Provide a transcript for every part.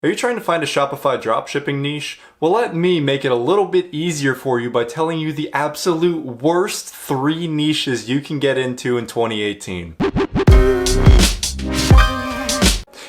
Are you trying to find a Shopify dropshipping niche? Well, let me make it a little bit easier for you by telling you the absolute worst 3 niches you can get into in 2018.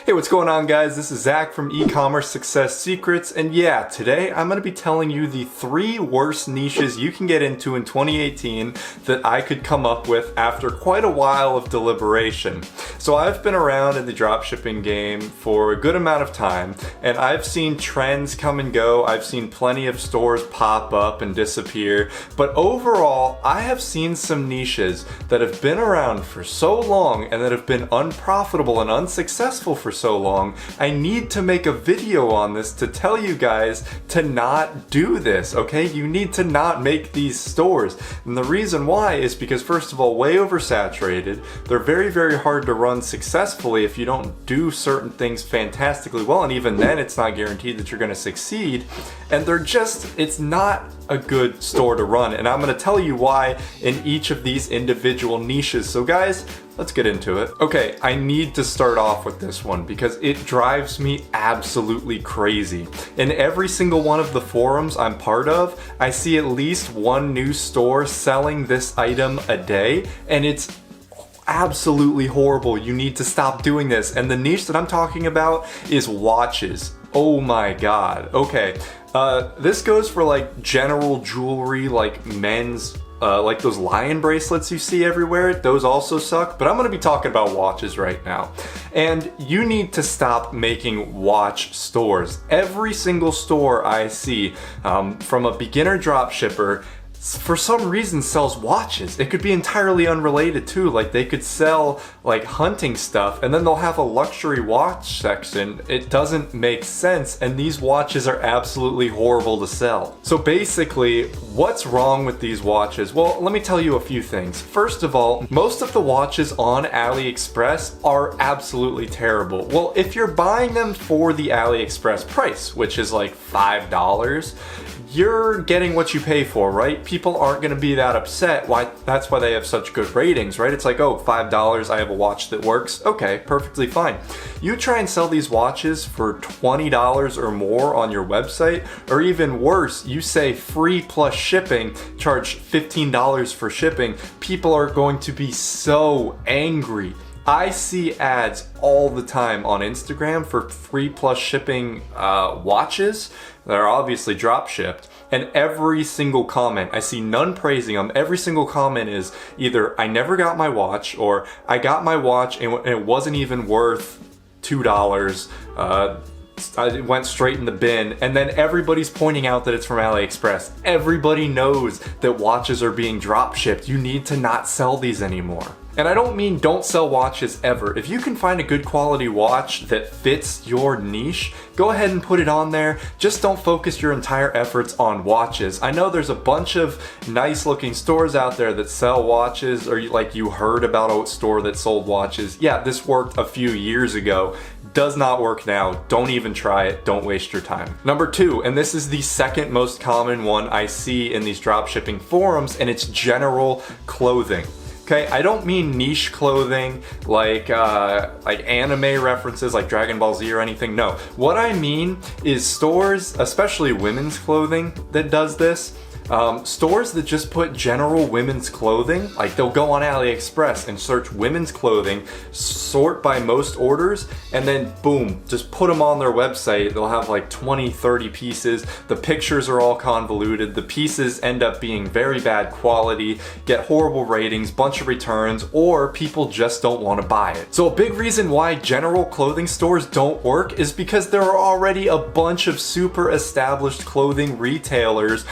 Hey, what's going on, guys? This is Zach from E-commerce Success Secrets, and yeah, today I'm going to be telling you the 3 worst niches you can get into in 2018 that I could come up with after quite a while of deliberation. So I've been around in the dropshipping game for a good amount of time, and I've seen trends come and go. I've seen plenty of stores pop up and disappear, but overall, I have seen some niches that have been around for so long and that have been unprofitable and unsuccessful for so long. I need to make a video on this to tell you guys to not do this, okay? You need to not make these stores. And the reason why is because, first of all, way oversaturated. They're very, very hard to run successfully if you don't do certain things fantastically well, and even then it's not guaranteed that you're going to succeed. And it's not a good store to run, and I'm going to tell you why in each of these individual niches. So guys, let's get into it. Okay, I need to start off with this one because it drives me absolutely crazy. In every single one of the forums I'm part of, I see at least one new store selling this item a day, and it's absolutely horrible. You need to stop doing this. And the niche that I'm talking about is watches. Oh my god. Okay, this goes for like general jewelry, like men's, like those lion bracelets you see everywhere. Those also suck, but I'm going to be talking about watches right now. And you need to stop making watch stores. Every single store I see, from a beginner dropshipper, for some reason sells watches. It could be entirely unrelated too. Like they could sell like hunting stuff and then they'll have a luxury watch section. It doesn't make sense, and these watches are absolutely horrible to sell. So basically, what's wrong with these watches? Well, let me tell you a few things. First of all, most of the watches on AliExpress are absolutely terrible. Well, if you're buying them for the AliExpress price, which is like $5, you're getting what you pay for, right? People aren't going to be that upset. That's why they have such good ratings, right? It's like, oh, $5, I have a watch that works. Okay, perfectly fine. You try and sell these watches for $20 or more on your website, or even worse, you say free plus shipping, charge $15 for shipping. People are going to be so angry. I see ads all the time on Instagram for free plus shipping watches that are obviously drop shipped, and every single comment, I see none praising them. Every single comment is either I never got my watch, or I got my watch and it wasn't even worth $2. It went straight in the bin, and then everybody's pointing out that it's from AliExpress. Everybody knows that watches are being drop shipped. You need to not sell these anymore. And I don't mean don't sell watches ever. If you can find a good quality watch that fits your niche, go ahead and put it on there. Just don't focus your entire efforts on watches. I know there's a bunch of nice looking stores out there that sell watches, or like you heard about a store that sold watches. Yeah, this worked a few years ago. Does not work now. Don't even try it. Don't waste your time. Number 2, and this is the second most common one I see in these dropshipping forums, and it's general clothing. Okay, I don't mean niche clothing like anime references like Dragon Ball Z or anything. No, what I mean is stores, especially women's clothing, that does this. Stores that just put general women's clothing, like they'll go on AliExpress and search women's clothing, sort by most orders, and then boom, just put them on their website. They'll have like 20, 30 pieces. The pictures are all convoluted. The pieces end up being very bad quality, get horrible ratings, bunch of returns, or people just don't want to buy it. So a big reason why general clothing stores don't work is because there are already a bunch of super established clothing retailers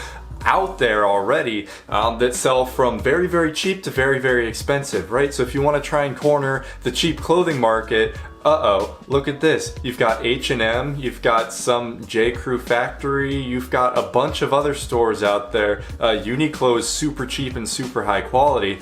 out there already that sell from very, very cheap to very, very expensive, right? So if you want to try and corner the cheap clothing market, look at this. You've got H&M, you've got some J. Crew factory, you've got a bunch of other stores out there. Uniqlo is super cheap and super high quality.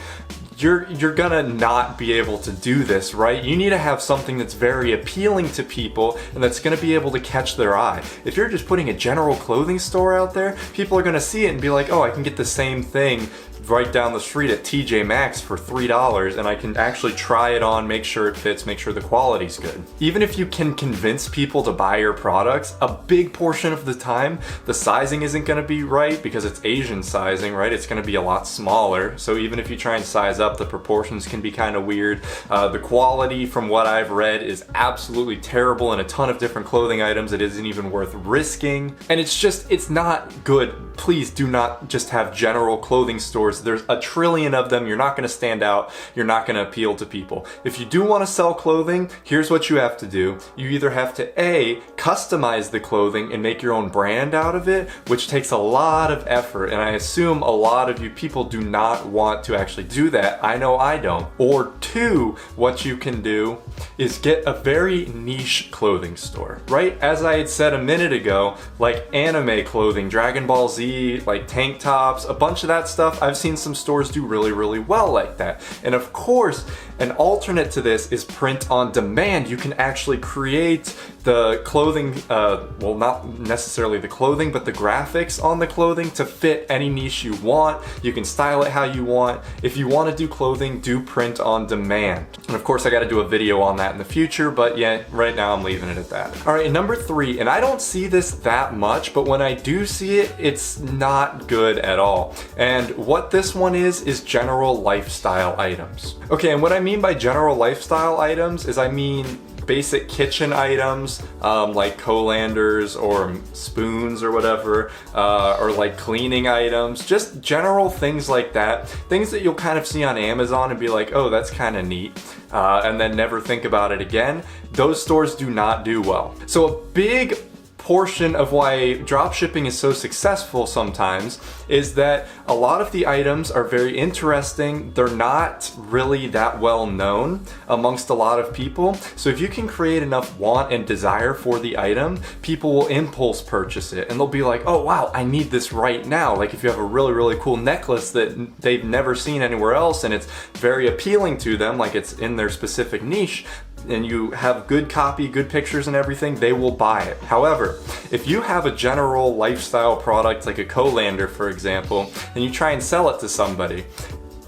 You're gonna not be able to do this, right? You need to have something that's very appealing to people and that's gonna be able to catch their eye. If you're just putting a general clothing store out there, people are gonna see it and be like, oh, I can get the same thing right down the street at TJ Maxx for $3, and I can actually try it on, make sure it fits, make sure the quality's good. Even if you can convince people to buy your products, a big portion of the time the sizing isn't going to be right because it's Asian sizing, right? It's going to be a lot smaller. So even if you try and size up, the proportions can be kind of weird. The quality, from what I've read, is absolutely terrible in a ton of different clothing items. It isn't even worth risking, and it's not good. Please do not just have general clothing stores. There's a trillion of them. You're not going to stand out. You're not going to appeal to people. If you do want to sell clothing, here's what you have to do. You either have to A, customize the clothing and make your own brand out of it, which takes a lot of effort, and I assume a lot of you people do not want to actually do that. I know I don't. Or two, what you can do is get a very niche clothing store, right? As I had said a minute ago, like anime clothing, Dragon Ball Z, like tank tops, a bunch of that stuff. I've seen some stores do really, really well like that. And of course, an alternate to this is print on demand. You can actually create the clothing, well, not necessarily the clothing, but the graphics on the clothing to fit any niche you want. You can style it how you want. If you want to do clothing, do print on demand. And of course, I got to do a video on that in the future, but yeah, right now I'm leaving it at that. All right, number 3, and I don't see this that much, but when I do see it, it's not good at all. And what this one is general lifestyle items. Okay, and what I mean by general lifestyle items is I mean basic kitchen items, like colanders or spoons or whatever, or like cleaning items, just general things like that. Things that you'll kind of see on Amazon and be like, oh, that's kind of neat, and then never think about it again. Those stores do not do well. So a big portion of why dropshipping is so successful sometimes is that a lot of the items are very interesting. They're not really that well known amongst a lot of people. So if you can create enough want and desire for the item, people will impulse purchase it and they'll be like, oh wow, I need this right now. Like if you have a really, really cool necklace that they've never seen anywhere else and it's very appealing to them, like it's in their specific niche, and you have good copy, good pictures and everything, they will buy it. However, if you have a general lifestyle product like a colander, for example, and you try and sell it to somebody,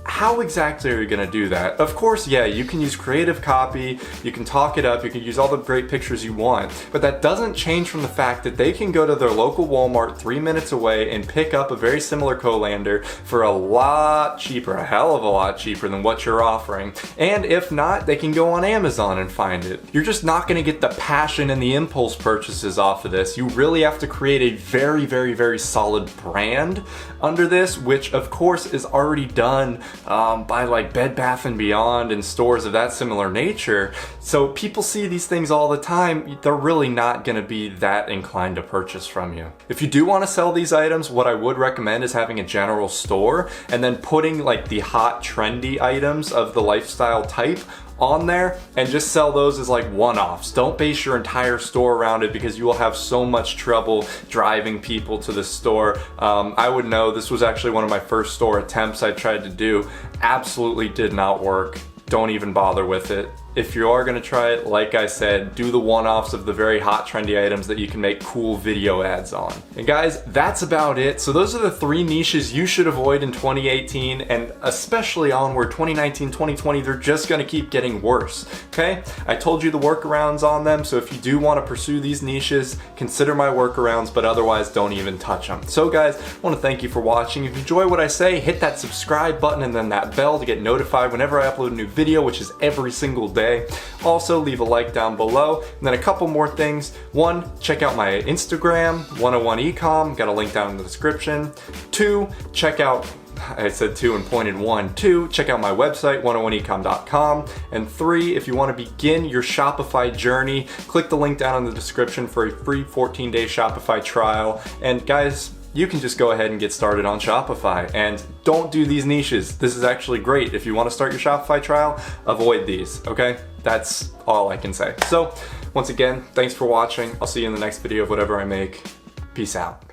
how exactly are you going to do that? Of course, yeah, you can use creative copy, you can talk it up, you can use all the great pictures you want, but that doesn't change from the fact that they can go to their local Walmart 3 minutes away and pick up a very similar colander for a lot cheaper, a hell of a lot cheaper than what you're offering. And if not, they can go on Amazon and find it. You're just not going to get the passion and the impulse purchases off of this. You really have to create a very, very, very solid brand under this, which of course is already done by like Bed Bath & Beyond and stores of that similar nature. So people see these things all the time. They're really not going to be that inclined to purchase from you. If you do want to sell these items, what I would recommend is having a general store and then putting like the hot trendy items of the lifestyle type on there and just sell those as like one-offs. Don't base your entire store around it because you will have so much trouble driving people to the store. I would know, this was actually one of my first store attempts I tried to do. Absolutely did not work. Don't even bother with it. If you are gonna try it, like I said, do the one-offs of the very hot trendy items that you can make cool video ads on. And guys, that's about it. So those are the 3 niches you should avoid in 2018, and especially onward, 2019, 2020, they're just gonna keep getting worse, okay? I told you the workarounds on them, so if you do wanna pursue these niches, consider my workarounds, but otherwise don't even touch them. So guys, I wanna thank you for watching. If you enjoy what I say, hit that subscribe button and then that bell to get notified whenever I upload a new video, which is every single day. Also, leave a like down below. And then a couple more things. 1, check out my Instagram, 101ecom, got a link down in the description. 2, check out, I said 2 and pointed 1. 2, check out my website, 101ecom.com. And 3, if you want to begin your Shopify journey, click the link down in the description for a free 14-day Shopify trial. And guys, you can just go ahead and get started on Shopify, and don't do these niches. This is actually great. If you want to start your Shopify trial, avoid these, okay? That's all I can say. So once again, thanks for watching. I'll see you in the next video of whatever I make. Peace out.